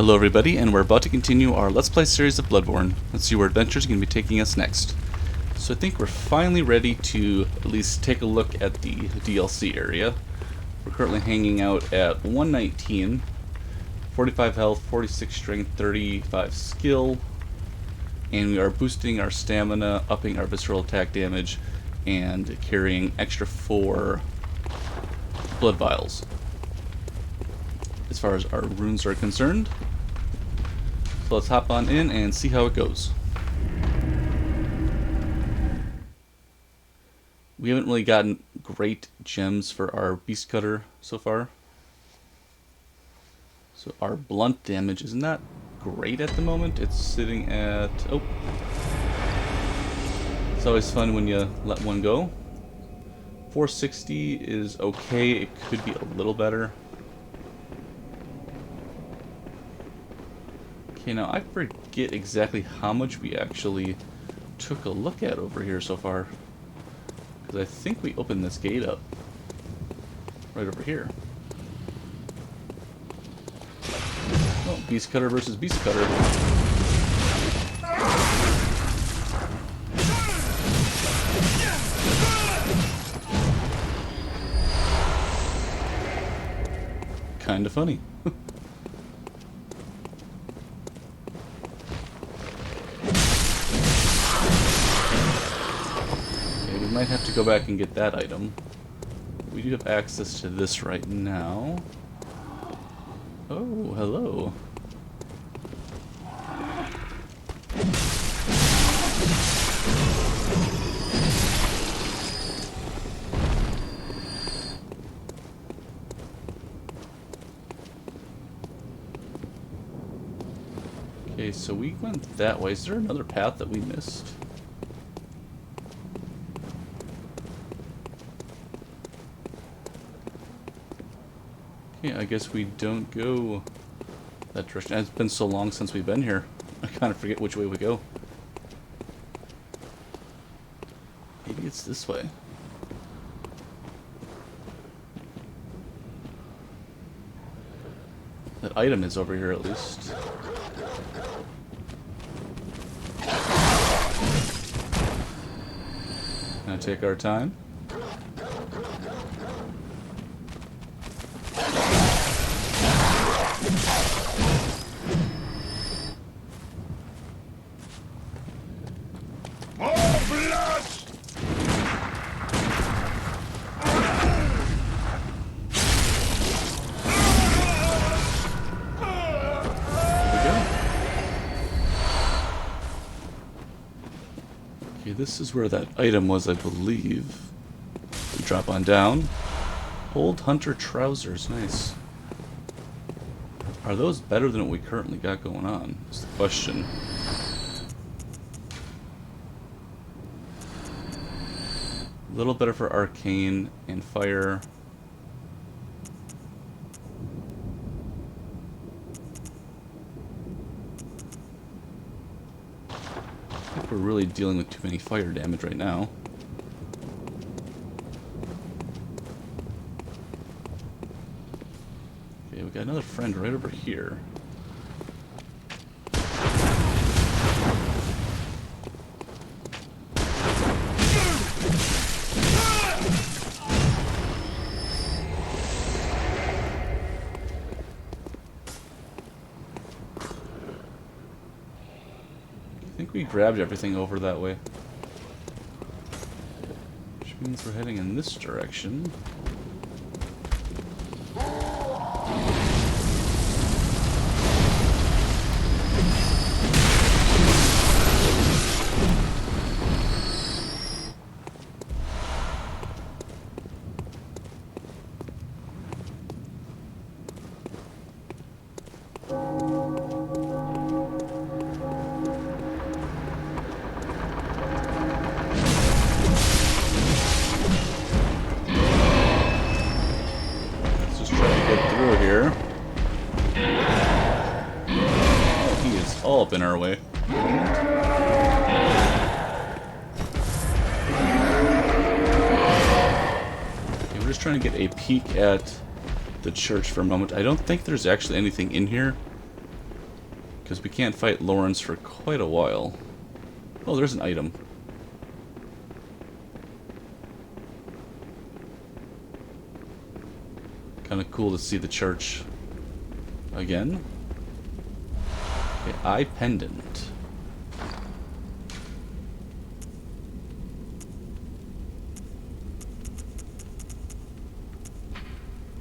Hello everybody, and we're about to continue our Let's Play series of Bloodborne. Let's see where adventures are going to be taking us next. So I think we're finally ready to at least take a look at the DLC area. We're currently hanging out at 119, 45 health, 46 strength, 35 skill, and we are boosting our stamina, upping our visceral attack damage, and carrying extra 4 blood vials. As far as our runes are concerned. So let's hop on in and see how it goes. We haven't really gotten great gems for our beast cutter so far. So our blunt damage is not great at the moment. It's sitting at... oh. It's always fun when you let one go. 460 is okay. It could be a little better. Okay, now I forget exactly how much we actually took a look at over here so far. Because I think we opened this gate up. Right over here. Oh, Beast Cutter versus Beast Cutter. Kinda funny. Might have to go back and get that item. We do have access to this right now. Oh, hello. Okay, so we went that way. Is there another path that we missed? Yeah, I guess we don't go that direction. It's been so long since we've been here. I kind of forget which way we go. Maybe it's this way. That item is over here at least. Gonna take our time. This is where that item was, I believe. We drop on down. Old Hunter trousers, nice. Are those better than what we currently got going on? Is the question. A little better for arcane and fire. We're really dealing with too many fire damage right now. Okay, we got another friend right over here. I think we grabbed everything over that way. Which means we're heading in this direction. All up in our way. Okay, we're just trying to get a peek at the church for a moment. I don't think there's actually anything in here. because we can't fight Lawrence for quite a while. Oh, there's an item. Kind of cool to see the church again. Okay, eye pendant.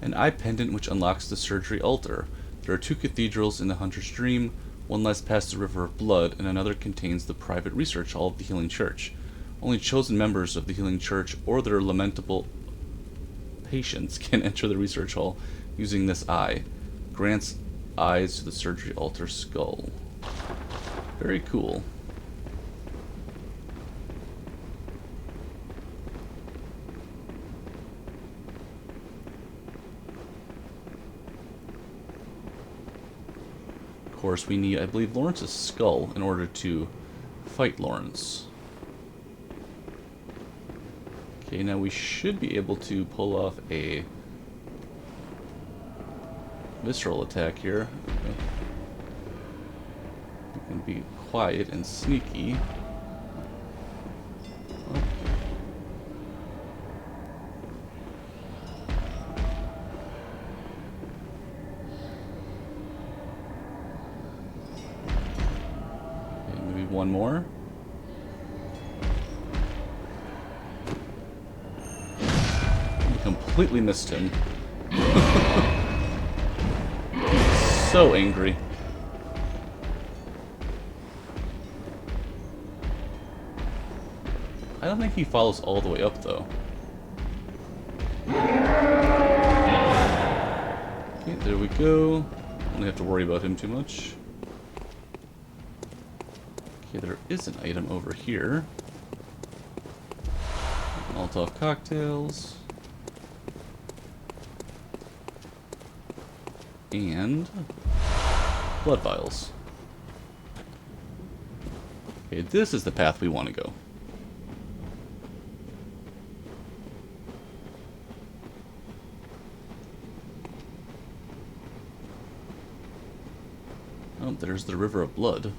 An eye pendant which unlocks the surgery altar. There are 2 cathedrals in the Hunter's Dream. One lies past the River of Blood, and another contains the private research hall of the Healing Church. Only chosen members of the Healing Church or their lamentable patients can enter the research hall using this eye. Grants eyes to the surgery altar skull. Very cool. Of course, we need, I believe, Lawrence's skull in order to fight Lawrence. Okay, now we should be able to pull off a visceral attack here. Okay. We can be quiet and sneaky. Oh. Okay, maybe one more. Completely missed him. So angry. I don't think he follows all the way up, though. Okay, there we go. Only have to worry about him too much. Okay, there is an item over here. Molotov cocktails. And blood vials. Okay, this is the path we want to go. Oh, there's the River of Blood.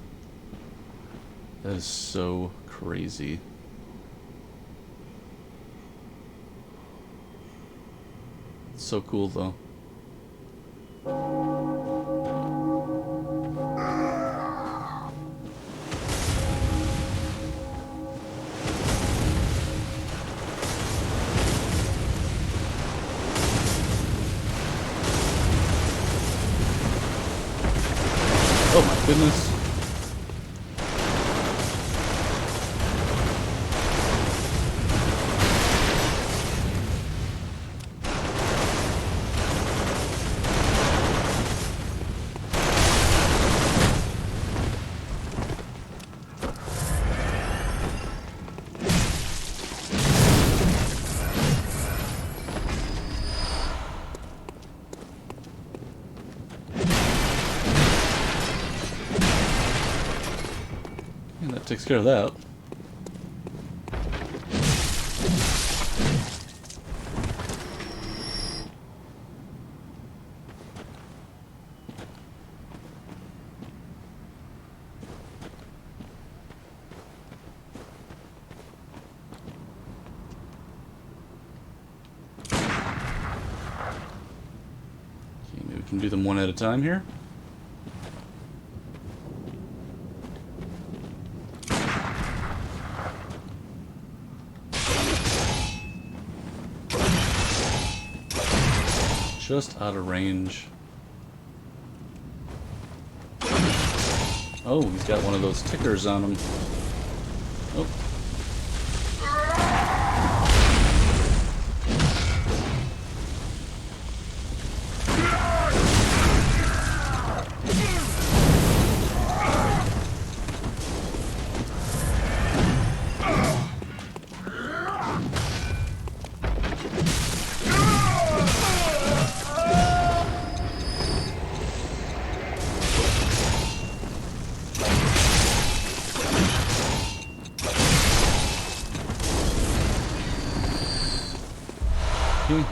That is so crazy. It's so cool, though. Oh my goodness. That takes care of that. Okay, maybe we can do them one at a time here. Just out of range. Oh, he's got one of those tickers on him. Oh.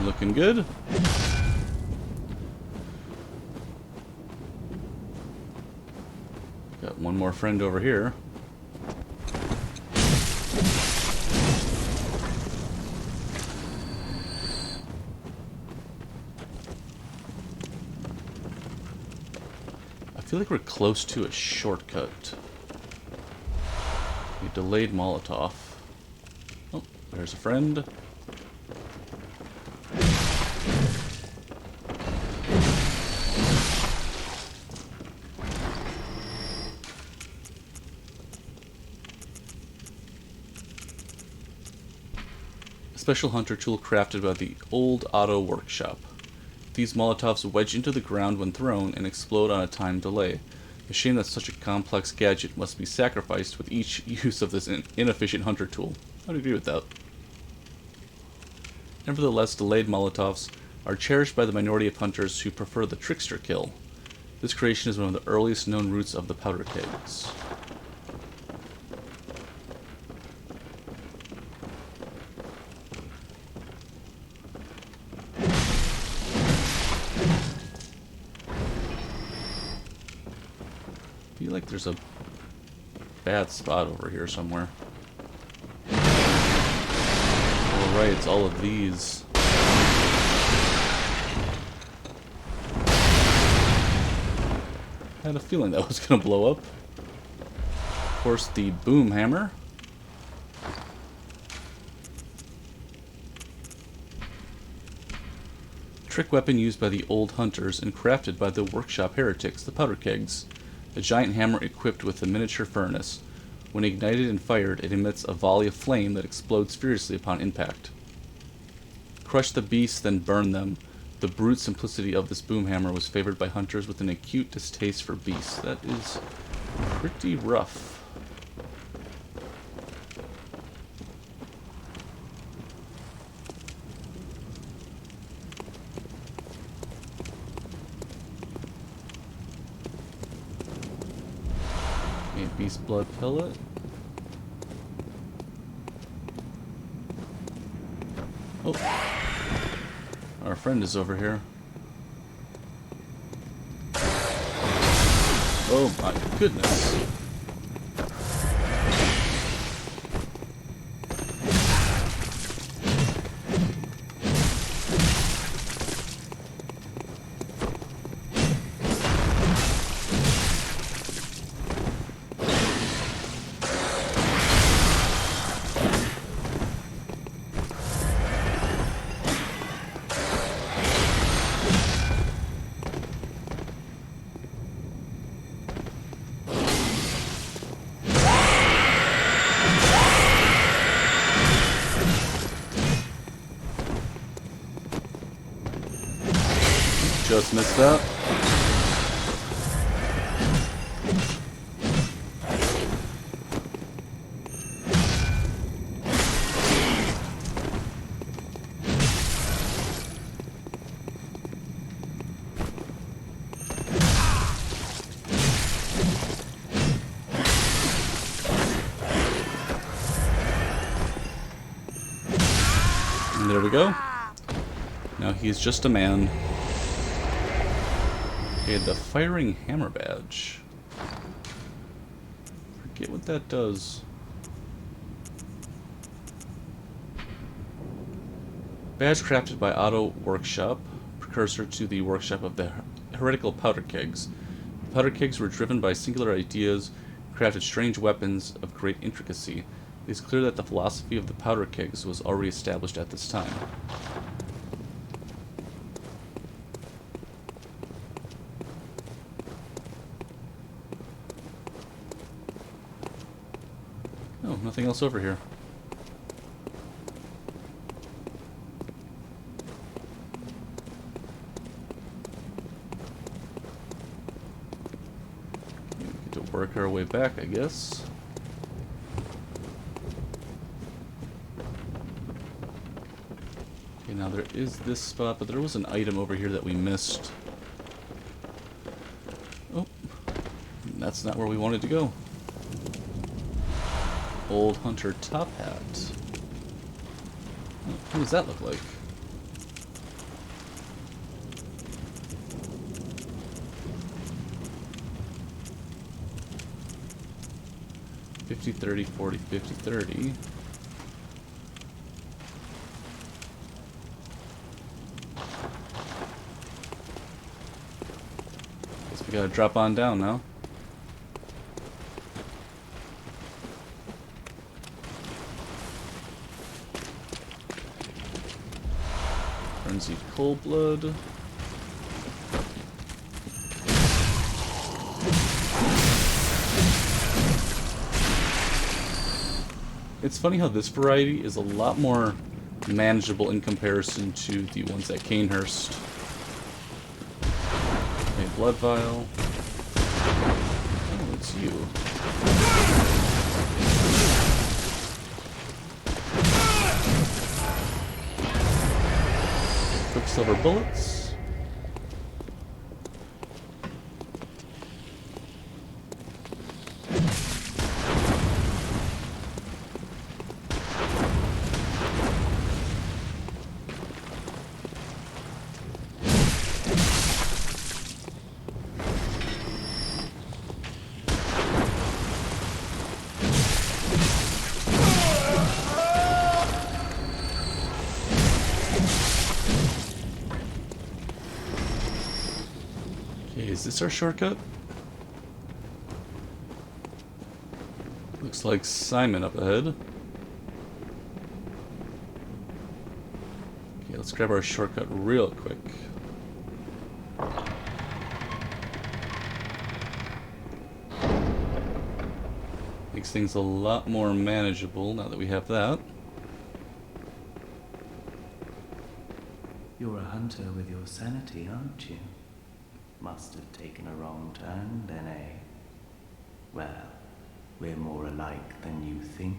Looking good. Got one more friend over here. I feel like we're close to a shortcut. A delayed Molotov. Oh, there's a friend. A special hunter tool crafted by the old auto workshop. These Molotovs wedge into the ground when thrown and explode on a time delay. A shame that such a complex gadget must be sacrificed with each use of this inefficient hunter tool. I'd agree with that. Nevertheless, delayed Molotovs are cherished by the minority of hunters who prefer the trickster kill. This creation is one of the earliest known roots of the powder kegs. I feel like there's a bad spot over here somewhere. Oh, right, it's all of these. I had a feeling that was going to blow up. Of course, the boom hammer. Trick weapon used by the old hunters and crafted by the workshop heretics, the powder kegs. A giant hammer equipped with a miniature furnace. When ignited and fired, it emits a volley of flame that explodes furiously upon impact. Crush the beasts, then burn them. The brute simplicity of this boom hammer was favored by hunters with an acute distaste for beasts. That is pretty rough. A beast blood pellet. Oh. Our friend is over here. Oh my goodness. Just missed that. And there we go. Now he's just a man. Okay, the firing hammer badge. Forget what that does. Badge crafted by Auto Workshop, precursor to the workshop of the heretical powder kegs. The powder kegs were driven by singular ideas, crafted strange weapons of great intricacy. It is clear that the philosophy of the powder kegs was already established at this time. Oh, nothing else over here. We get to work our way back, I guess. Okay, now there is this spot, but there was an item over here that we missed. Oh, that's not where we wanted to go. Old Hunter top hat. What does that look like? 50, 30, 40, 50, 30. Guess we gotta drop on down now. Frenzied cold blood. It's funny how this variety is a lot more manageable in comparison to the ones at Canehurst. Okay, blood vial. Oh, it's you. Quicksilver bullets. Is this our shortcut? Looks like Simon up ahead. Okay, let's grab our shortcut real quick. Makes things a lot more manageable now that we have that. You're a hunter with your sanity, aren't you? Must have taken a wrong turn then, eh? Well, we're more alike than you think.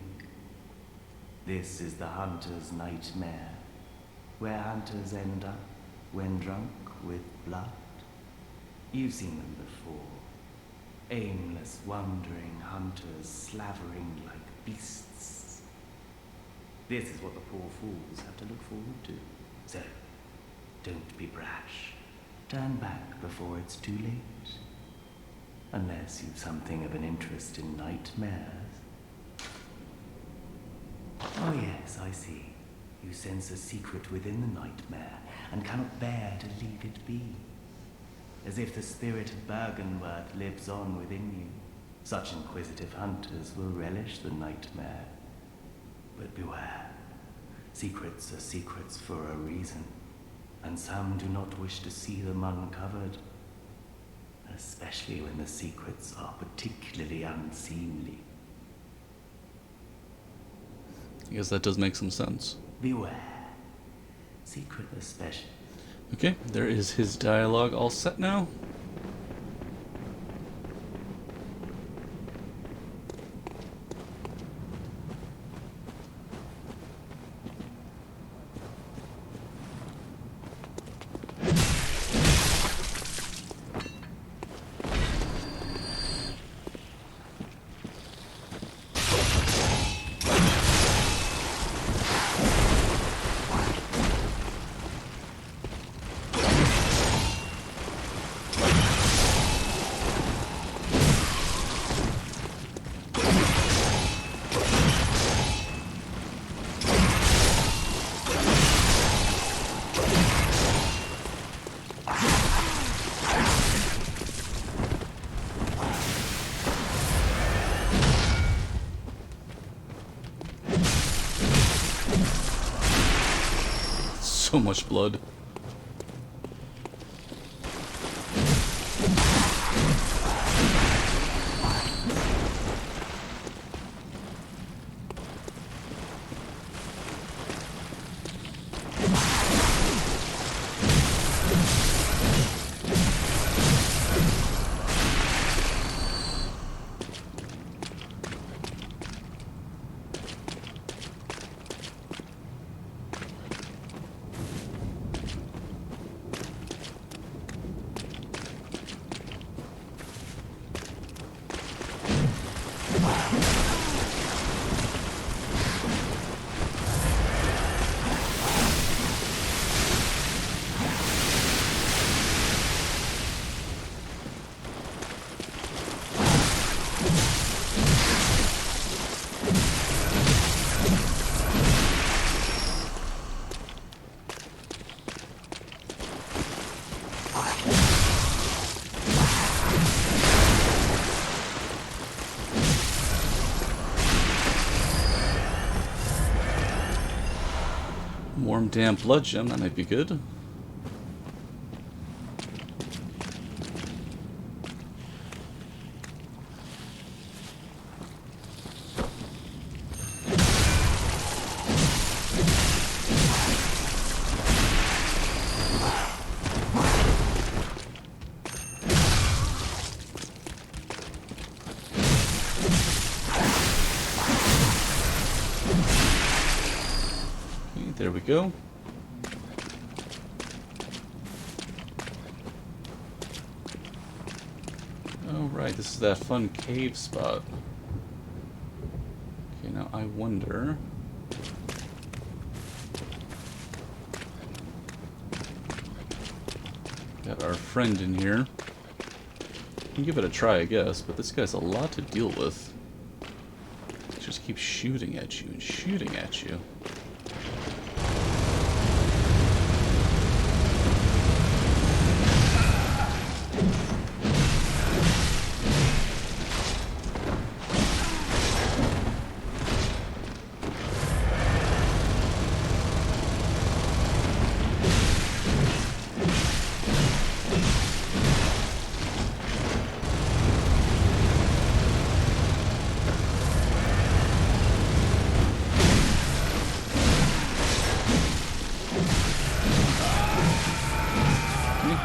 This is the hunter's nightmare, where hunters end up when drunk with blood. You've seen them before. Aimless, wandering hunters slavering like beasts. This is what the poor fools have to look forward to. So, don't be brash. Turn back before it's too late. Unless you've something of an interest in nightmares. Oh yes, I see. You sense a secret within the nightmare and cannot bear to leave it be. As if the spirit of Bergenworth lives on within you. Such inquisitive hunters will relish the nightmare. But beware. Secrets are secrets for a reason. And some do not wish to see them uncovered, especially when the secrets are particularly unseemly. I guess that does make some sense. Beware. Secret especially. Okay, there is his dialogue all set now. So much blood. Warm, damp blood gem, that might be good. There we go. Alright, this is that fun cave spot. Okay, now I wonder... Got our friend in here. We can give it a try, I guess, but this guy's a lot to deal with. He just keeps shooting at you and shooting at you.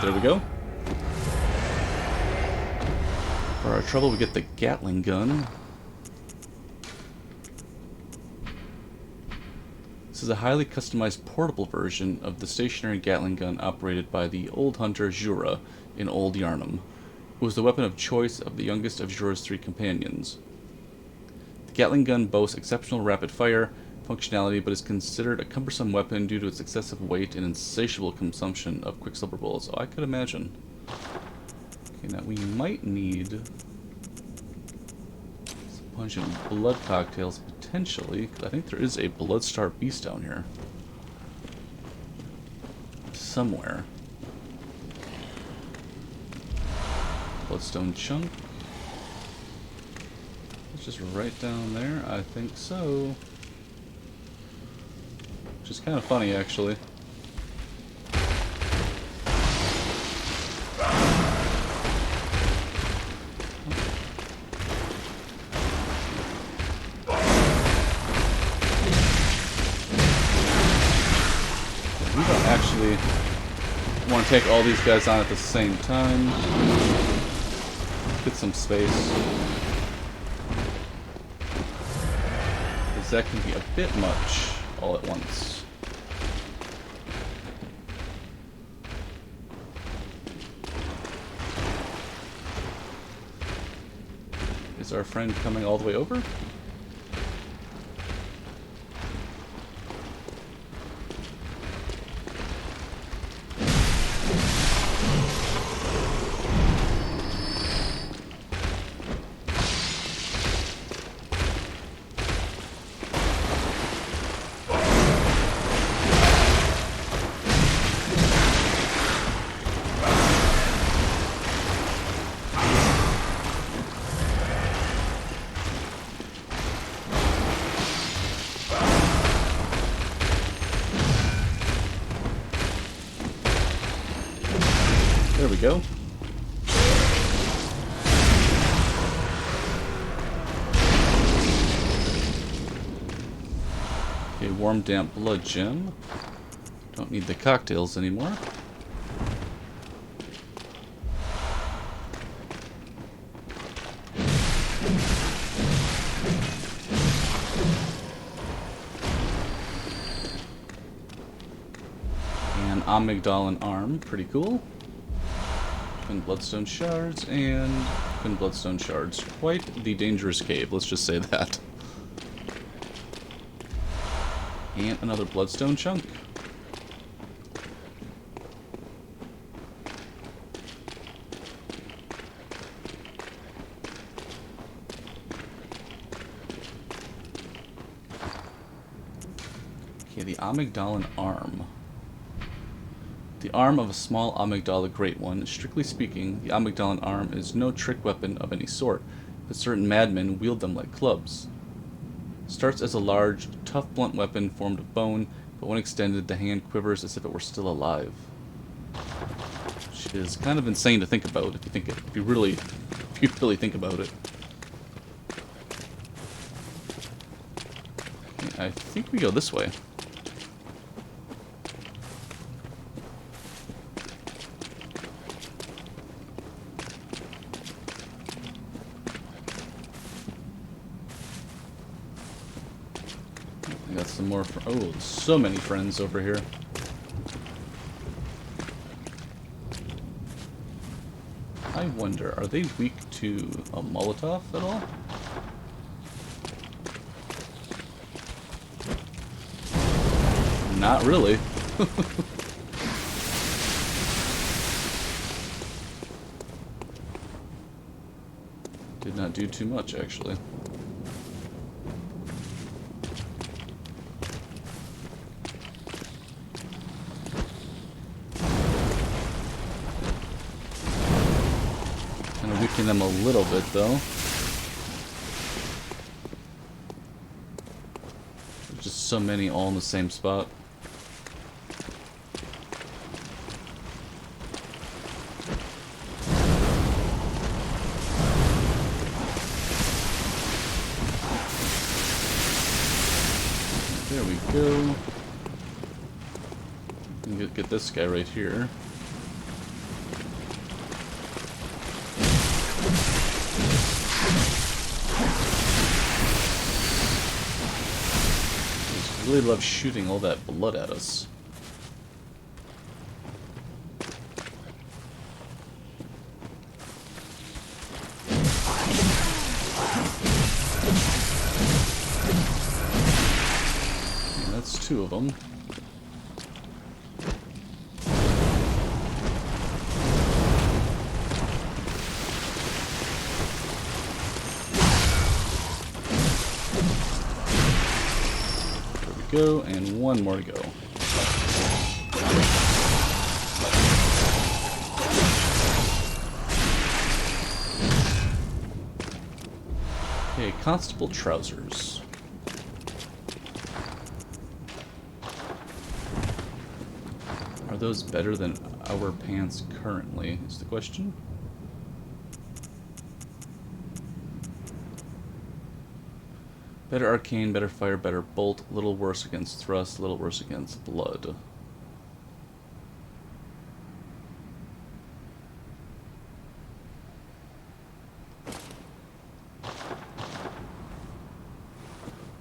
There we go. For our trouble, we get the Gatling gun. This is a highly customized portable version of the stationary Gatling gun operated by the old hunter Jura in Old Yharnam. It was the weapon of choice of the youngest of Jura's 3 companions. The Gatling gun boasts exceptional rapid fire functionality, but is considered a cumbersome weapon due to its excessive weight and insatiable consumption of quicksilver bullets. Oh, I could imagine. Okay, now we might need some punch and blood cocktails, potentially, because I think there is a blood-starved beast down here. Somewhere. Bloodstone chunk. It's just right down there. I think so. Which is kind of funny, actually. We don't actually want to take all these guys on at the same time. Get some space. Because that can be a bit much all at once. Is our friend coming all the way over? There we go. Okay, warm, damp blood gem. Don't need the cocktails anymore. And amygdalin arm, pretty cool. Twin bloodstone shards and twin bloodstone shards. Quite the dangerous cave, let's just say that. And another bloodstone chunk. Okay, the amygdalin arm. The arm of a small amygdala great one. Strictly speaking, the amygdalin arm is no trick weapon of any sort, but certain madmen wield them like clubs. Starts as a large, tough, blunt weapon formed of bone, But when extended, the hand quivers as if it were still alive. Which is kind of insane to think about if you really think about it. Okay, I think we go this way. I got some more. Oh, so many friends over here. I wonder, are they weak to a Molotov at all? Not really. Did not do too much, actually. Kind of weaken them a little bit, though. There's just so many all in the same spot. There we go. Get this guy right here. Just really love shooting all that blood at us. And that's two of them. Go, and one more to go. Okay, Constable Trousers. Are those better than our pants currently, is the question? Better arcane, better fire, better bolt, a little worse against thrust, a little worse against blood.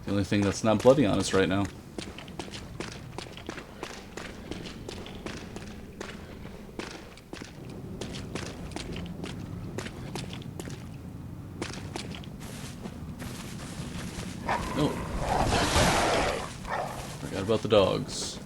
The only thing that's not bloody on us right now. Oh. Forgot about the dogs.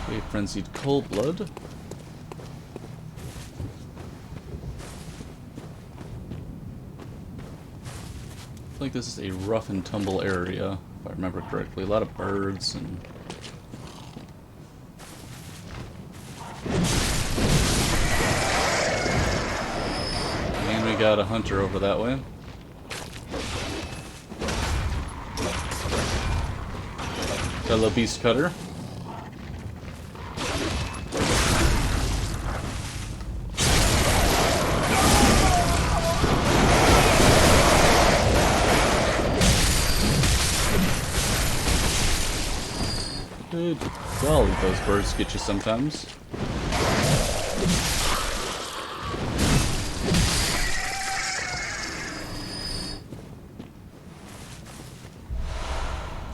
Okay, frenzied cold blood. I feel like this is a rough and tumble area, if I remember correctly. A lot of birds and... And we got a hunter over that way. Got a little beast cutter. Good golly, those birds get you sometimes.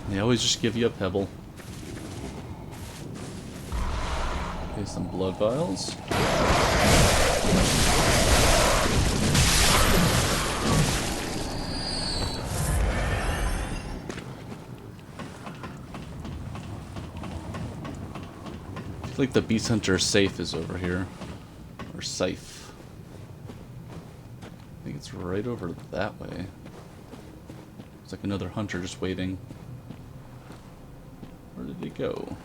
They always just give you a pebble. Okay, some blood vials. I feel like the beast hunter safe is over here. Or scythe. I think it's right over that way. It's like another hunter just waiting. Where did he go?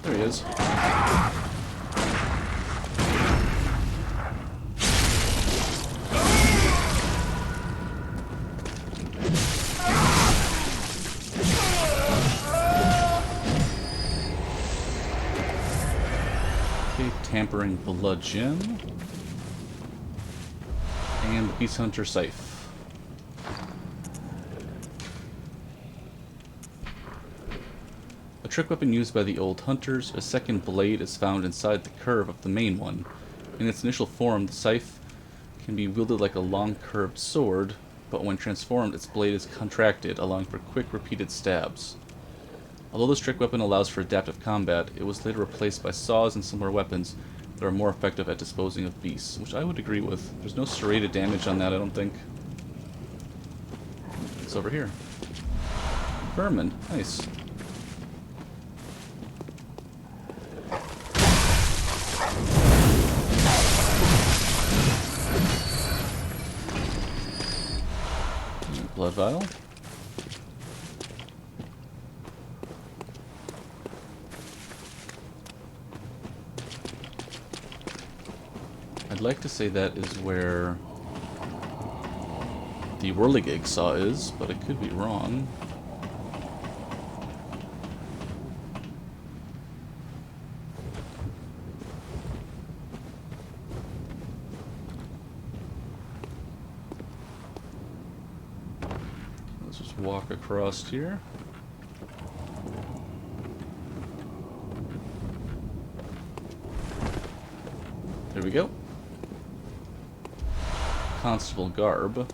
There he is. Okay, tampering bludgeon. And the Peace Hunter scythe. A trick weapon used by the old hunters, a second blade is found inside the curve of the main one. In its initial form, the scythe can be wielded like a long curved sword, but when transformed, its blade is contracted, allowing for quick, repeated stabs. Although this trick weapon allows for adaptive combat, it was later replaced by saws and similar weapons that are more effective at disposing of beasts, which I would agree with. There's no serrated damage on that, I don't think. It's over here. Vermin, nice. Blood vial. I'd like to say that is where the whirligig saw is, but I could be wrong. Let's just walk across here. There we go. Constable garb.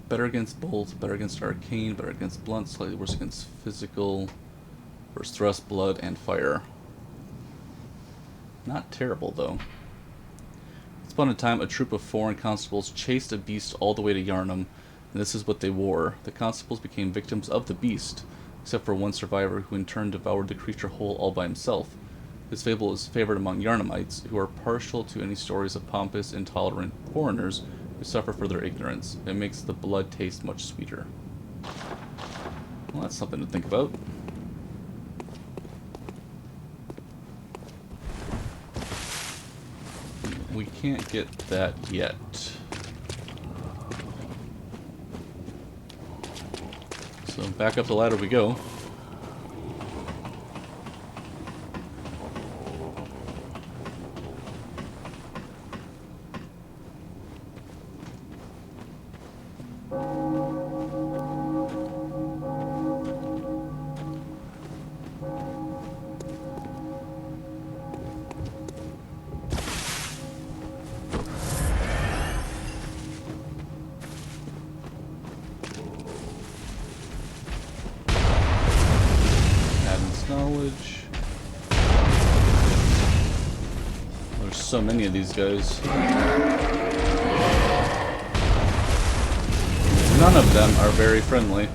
Better against bolt, better against arcane, better against blunt, slightly worse against physical, versus thrust, blood, and fire. Not terrible, though. Once upon a time, a troop of foreign constables chased a beast all the way to Yharnam, and this is what they wore. The constables became victims of the beast, except for one survivor who in turn devoured the creature whole all by himself. This fable is favored among Yharnamites, who are partial to any stories of pompous, intolerant foreigners who suffer for their ignorance. It makes the blood taste much sweeter. Well, that's something to think about. We can't get that yet. So back up the ladder we go. Knowledge. There's so many of these guys. None of them are very friendly.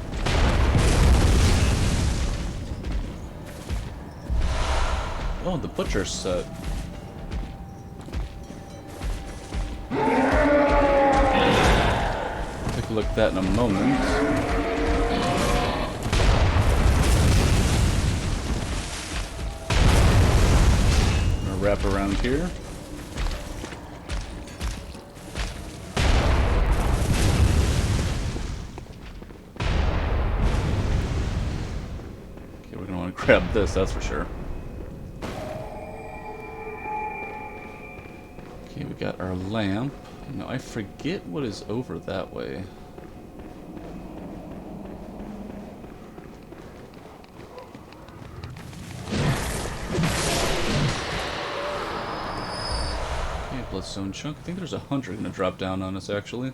Oh, the butcher set. Take a look at that in a moment. Wrap around here. Okay, we're gonna want to grab this, that's for sure. Okay, we got our lamp. Now I forget what is over that way. Bloodstone chunk. I think there's a hunter gonna drop down on us, actually.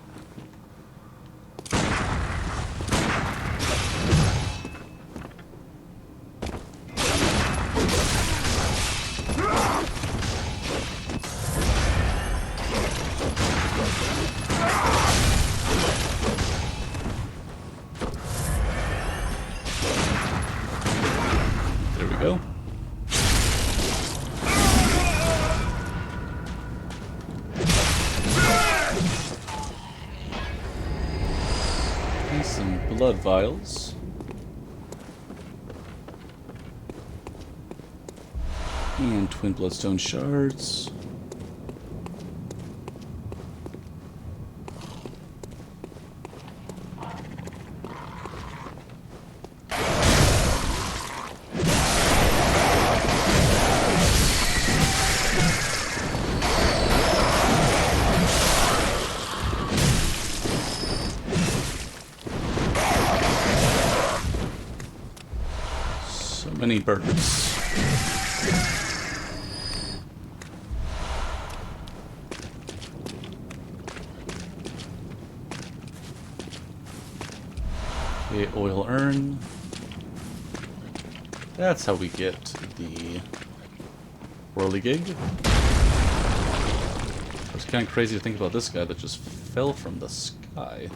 blood vials. And twin bloodstone shards. So many birds. Okay, oil urn. That's how we get the whirligig. It's kind of crazy to think about this guy that just fell from the sky.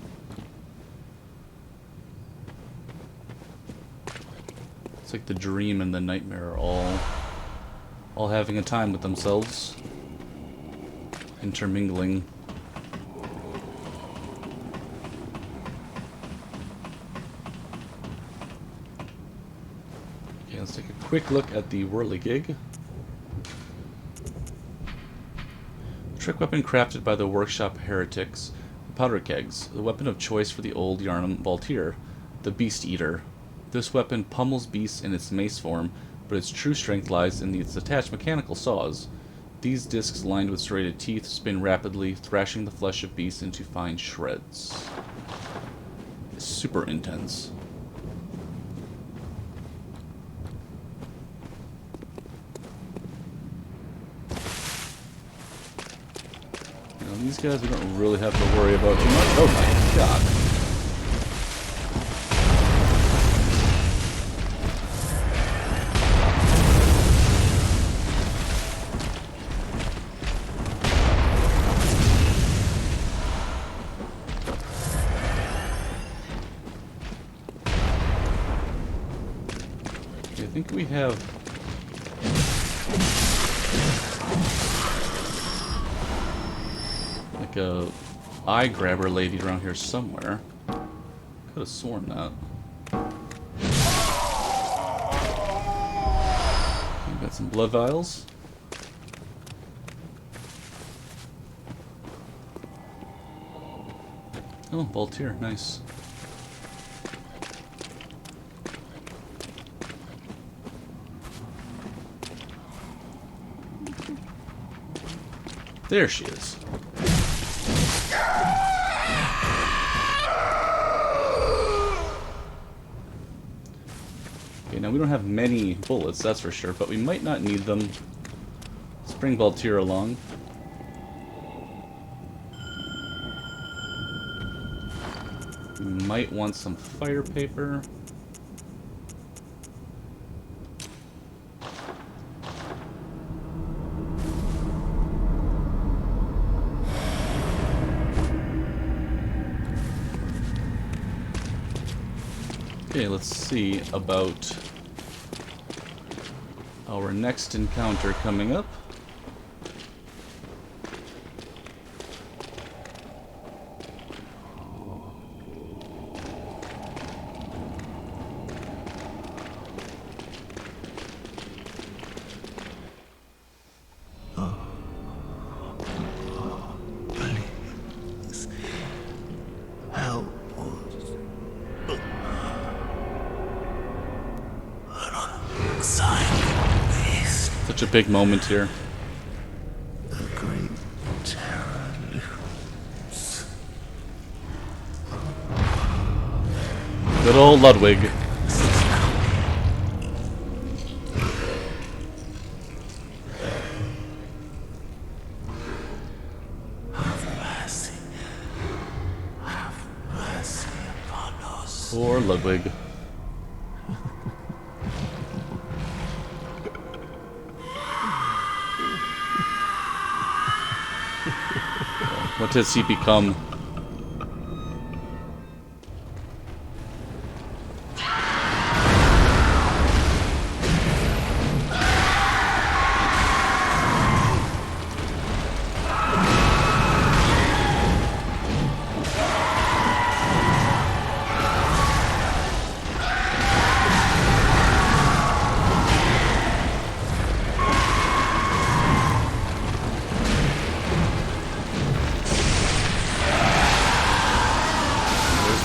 It's like the dream and the nightmare are all having a time with themselves, intermingling. Okay, let's take a quick look at the whirligig. Trick weapon crafted by the workshop heretics. The powder kegs, the weapon of choice for the old Yharnam Volunteer. The Beast Eater. This weapon pummels beasts in its mace form, but its true strength lies in its attached mechanical saws. These discs, lined with serrated teeth, spin rapidly, thrashing the flesh of beasts into fine shreds. It's super intense. These guys we don't really have to worry about too much. Oh my god. Okay, I think we have a eye grabber lady around here somewhere. Could have sworn that. We've got some blood vials. Oh, Volunteer, nice. There she is. Now, we don't have many bullets, that's for sure, but we might not need them. Let's bring Volunteer along. We might want some fire paper. Okay, let's see about our next encounter coming up. Such a big moment here. The great terror looms. Good old Ludwig. Have mercy upon us. Poor Ludwig. What has he become?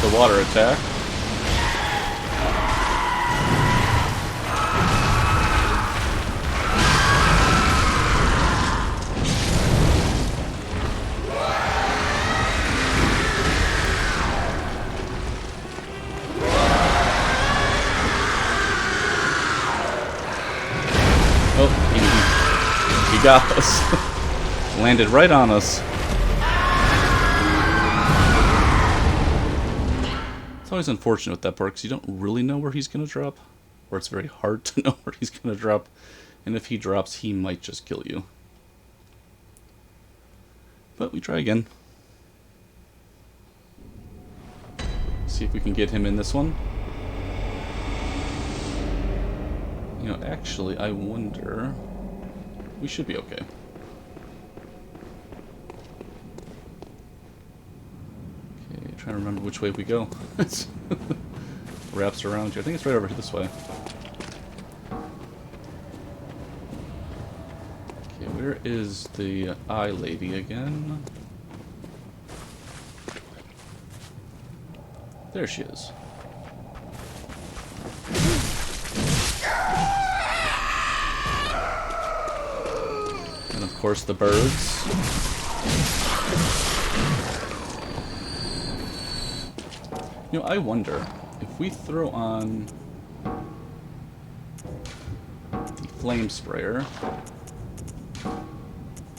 the water attack. Oh, he got us. Landed right on us. It's always unfortunate with that part because you don't really know where he's going to drop. Or it's very hard to know where he's going to drop. And if he drops, he might just kill you. But we try again. See if we can get him in this one. You know, actually, I wonder... We should be okay. Okay, trying to remember which way we go. Wraps around you. I think it's right over this way. Okay, where is the eye lady again? There she is. And of course the birds. You know, I wonder if we throw on the flame sprayer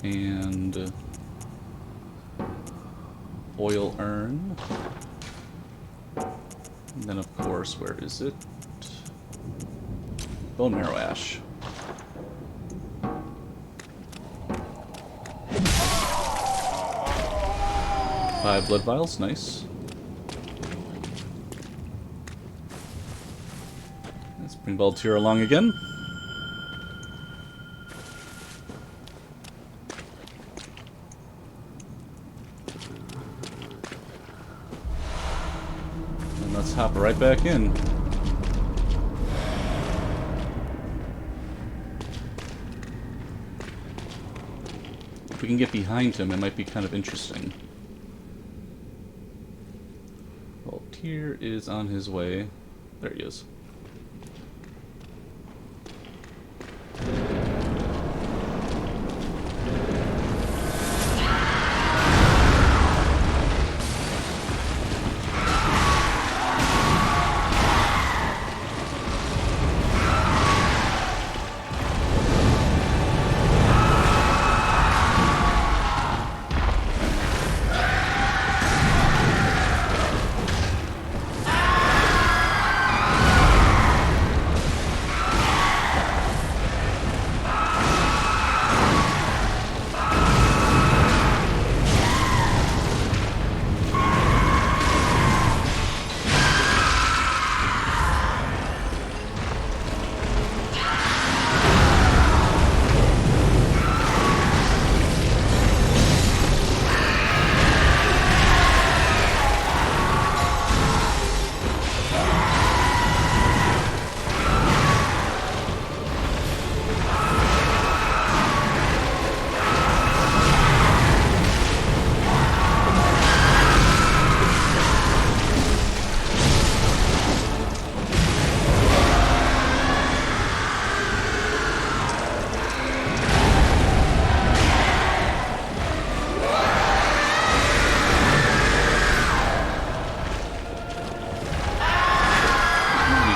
and oil urn, and then of course, where is it? Bone marrow ash. Five blood vials, nice. Let's bring Baltier along again. And let's hop right back in. If we can get behind him, it might be kind of interesting. Here is on his way. There he is.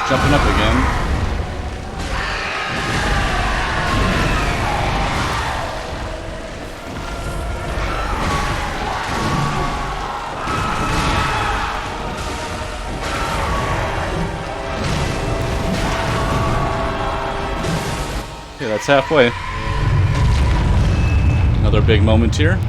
Jumping up again. Okay, that's halfway. Another big moment here.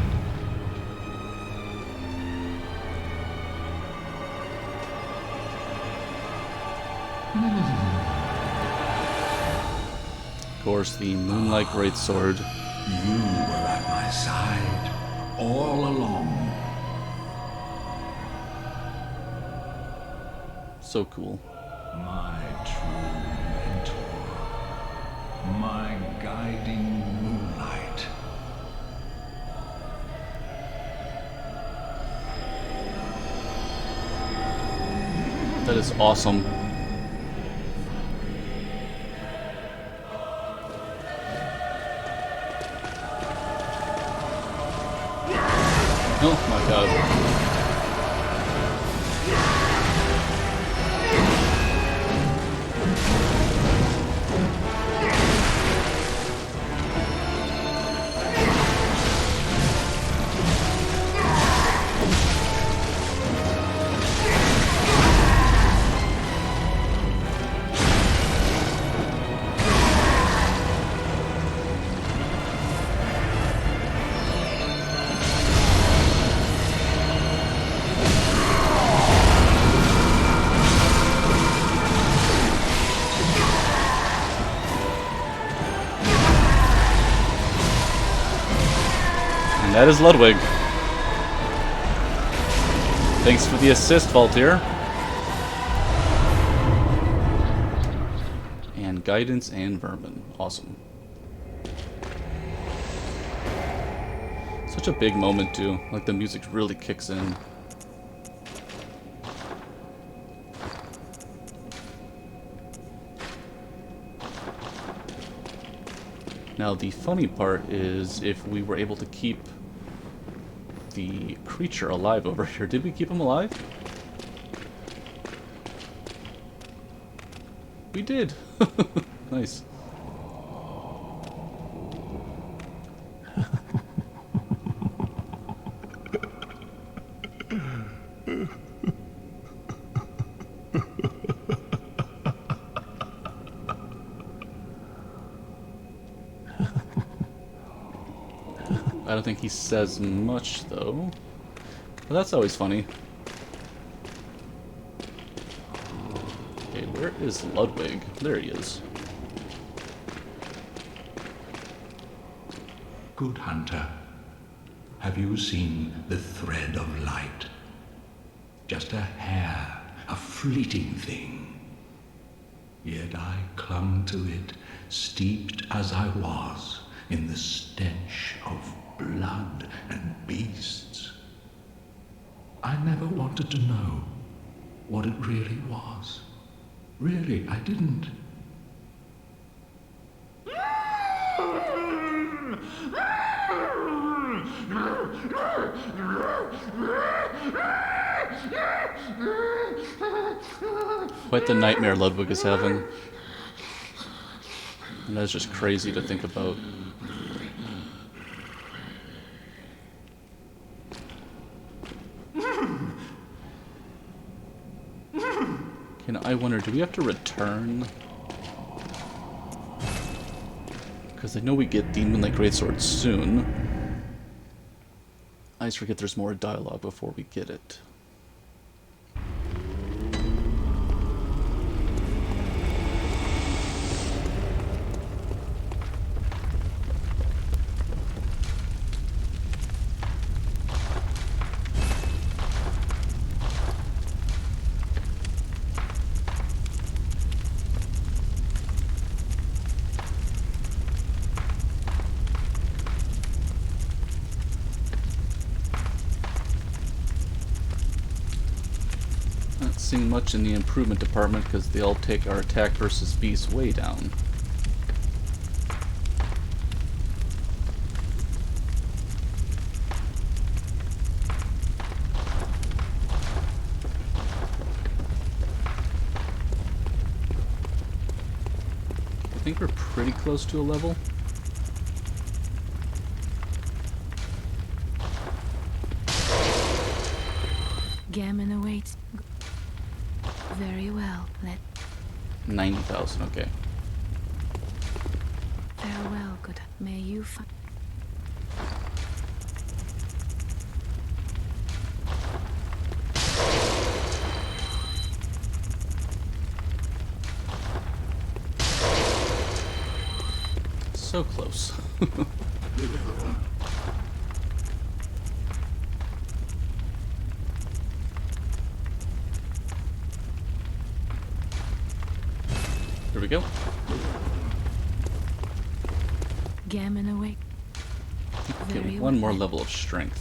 Of course, the Moonlight Greatsword. You were at my side all along. So cool. My true mentor. My guiding moonlight. That is awesome. Oh my god. And that is Ludwig. Thanks for the assist, Valtir. And guidance and vermin. Awesome. Such a big moment too. Like the music really kicks in. Now the funny part is if we were able to keep the creature alive over here. Did we keep him alive? We did. Nice. I don't think he says much, though. But that's always funny. Okay, where is Ludwig? There he is. Good hunter, have you seen the thread of light? Just a hair, a fleeting thing. Yet I clung to it, steeped as I was in the stench of blood and beasts. I never wanted to know what it really was. Really, I didn't. Quite the nightmare Ludwig is having. And that's just crazy to think about. And I wonder, do we have to return? Because I know we get the Moonlight Greatsword soon. I just forget there's more dialogue before we get it. Not seeing much in the improvement department because they all take our attack versus beast way down. I think we're pretty close to a level. Gammon awaits. Very well. 90,000, okay. Farewell, good. May you find. So close. Here we go. Gammon awake. Get one more level of strength.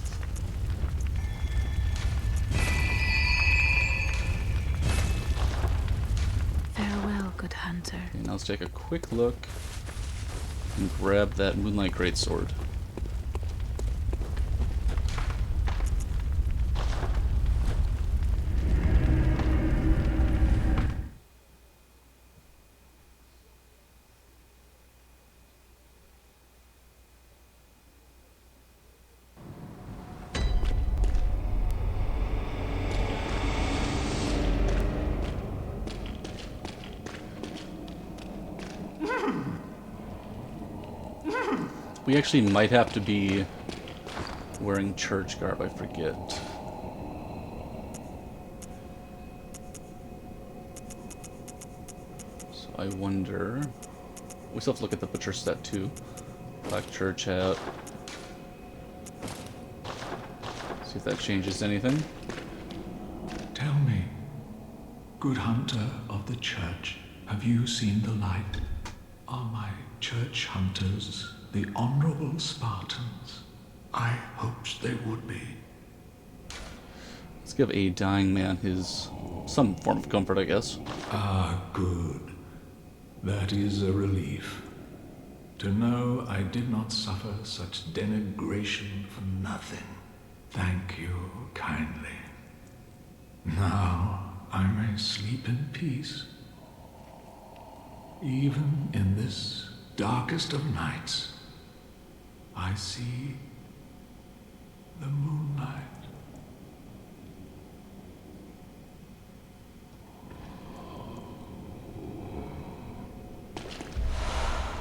hunter. Okay, now let's take a quick look and grab that Moonlight Greatsword. We actually might have to be wearing church garb, I forget. So I wonder... We still have to look at the butcher set too. Black church hat. See if that changes anything. Tell me, good hunter of the church, have you seen the light? Are my church hunters the honorable Spartans? I hoped they would be. Let's give a dying man his... some form of comfort, I guess. Ah, good. That is a relief. To know I did not suffer such denigration for nothing. Thank you kindly. Now I may sleep in peace. Even in this darkest of nights, I see the moonlight.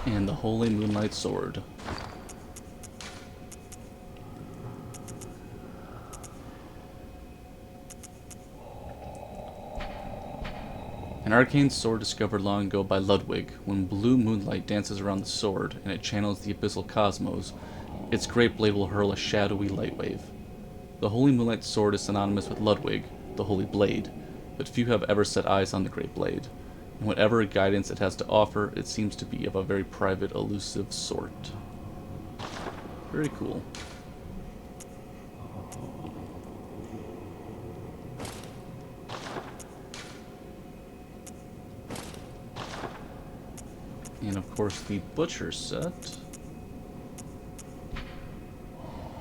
And the Holy Moonlight Sword. An arcane sword discovered long ago by Ludwig. When blue moonlight dances around the sword and it channels the abyssal cosmos, its great blade will hurl a shadowy light wave. The Holy Moonlight Sword is synonymous with Ludwig, the Holy Blade, but few have ever set eyes on the Great Blade. And whatever guidance it has to offer, it seems to be of a very private, elusive sort. Very cool. And of course the butcher set.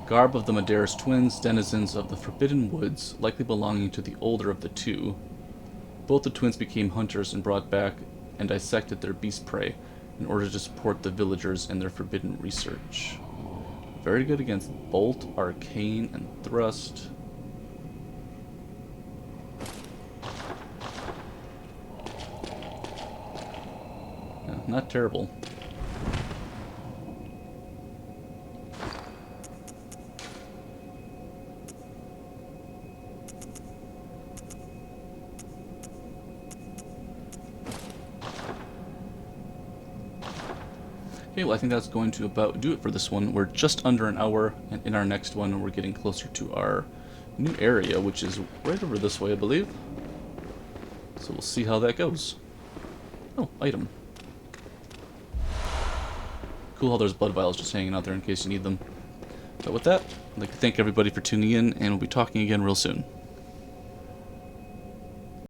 Garb of the Medeiros twins, denizens of the Forbidden Woods, likely belonging to the older of the two. Both the twins became hunters and brought back and dissected their beast prey in order to support the villagers in their forbidden research. Very good against Bolt, Arcane, and Thrust. Yeah, not terrible. Okay, well I think that's going to about do it for this one. We're just under an hour, and in our next one we're getting closer to our new area, which is right over this way, I believe. So we'll see how that goes. Oh, item. Cool how there's blood vials just hanging out there in case you need them. But with that, I'd like to thank everybody for tuning in, and we'll be talking again real soon.